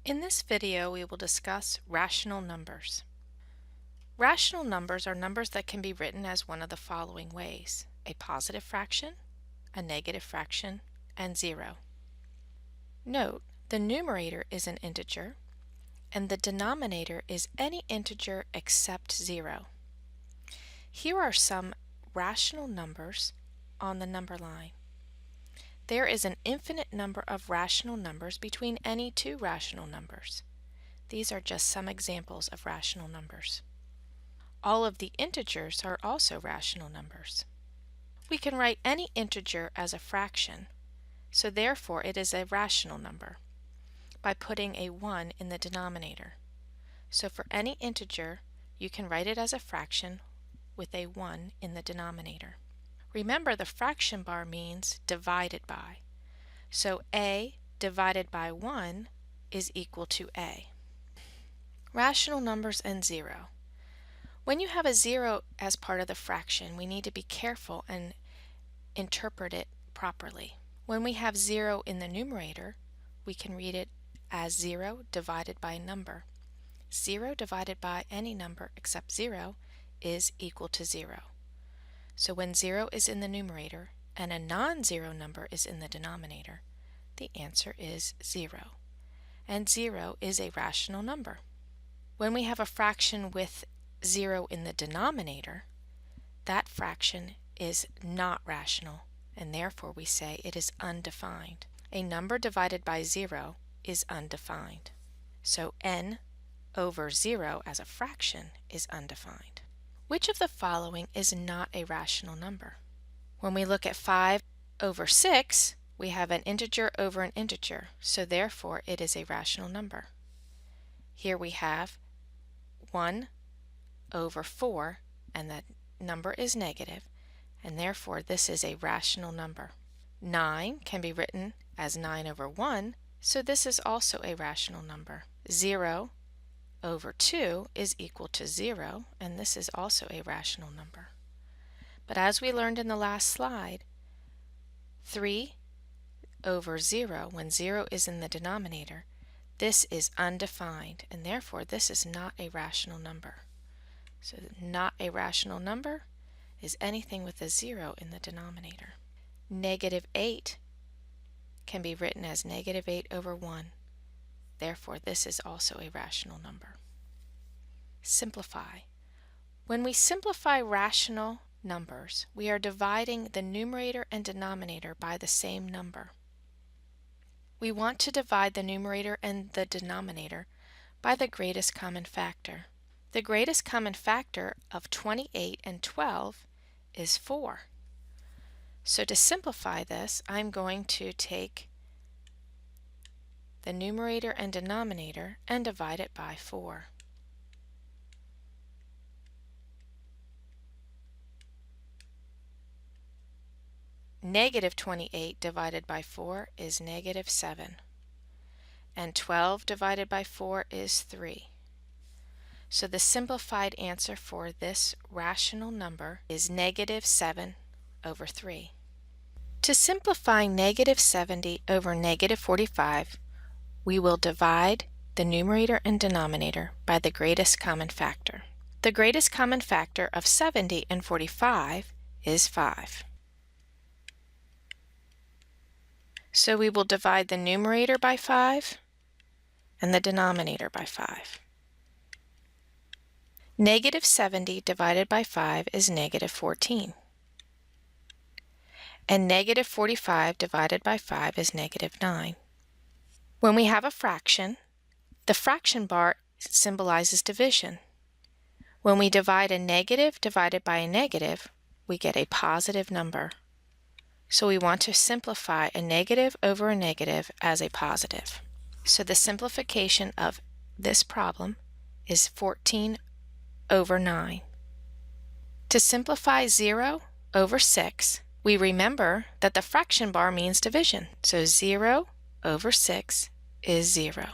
In this video, we will discuss rational numbers. Rational numbers are numbers that can be written as one of the following ways: a positive fraction, a negative fraction, and zero. Note, the numerator is an integer, and the denominator is any integer except zero. Here are some rational numbers on the number line. There is an infinite number of rational numbers between any two rational numbers. These are just some examples of rational numbers. All of the integers are also rational numbers. We can write any integer as a fraction, so therefore it is a rational number, by putting a 1 in the denominator. So for any integer, you can write it as a fraction with a 1 in the denominator. Remember, the fraction bar means divided by. So a divided by 1 is equal to a. Rational numbers and zero. When you have a zero as part of the fraction, we need to be careful and interpret it properly. When we have zero in the numerator, we can read it as 0 divided by a number. 0 divided by any number except 0 is equal to 0. So when 0 is in the numerator and a non-zero number is in the denominator, the answer is 0. And 0 is a rational number. When we have a fraction with 0 in the denominator, that fraction is not rational, and therefore we say it is undefined. A number divided by 0 is undefined. So n over 0 as a fraction is undefined. Which of the following is not a rational number? When we look at 5 over 6, we have an integer over an integer, so therefore it is a rational number. Here we have 1 over 4, and the number is negative, and therefore this is a rational number. 9 can be written as 9 over 1, so this is also a rational number. 0 over 2 is equal to 0, and this is also a rational number. But as we learned in the last slide, 3 over 0, when 0 is in the denominator, this is undefined, and therefore this is not a rational number. So not a rational number is anything with a 0 in the denominator. Negative 8 can be written as negative 8 over 1. Therefore, this is also a rational number. Simplify. When we simplify rational numbers, we are dividing the numerator and denominator by the same number. We want to divide the numerator and the denominator by the greatest common factor. The greatest common factor of 28 and 12 is 4. So to simplify this, I'm going to take the numerator and denominator and divide it by 4. Negative 28 divided by 4 is negative 7, and 12 divided by 4 is 3. So the simplified answer for this rational number is negative 7 over 3. To simplify negative 70 over negative 45, we will divide the numerator and denominator by the greatest common factor. The greatest common factor of 70 and 45 is 5. So we will divide the numerator by 5 and the denominator by 5. Negative 70 divided by 5 is negative 14. And negative 45 divided by 5 is negative 9. When we have a fraction, the fraction bar symbolizes division. When we divide a negative divided by a negative, we get a positive number. So we want to simplify a negative over a negative as a positive. So the simplification of this problem is 14 over 9. To simplify 0 over 6, we remember that the fraction bar means division. So 0 over 6 is 0.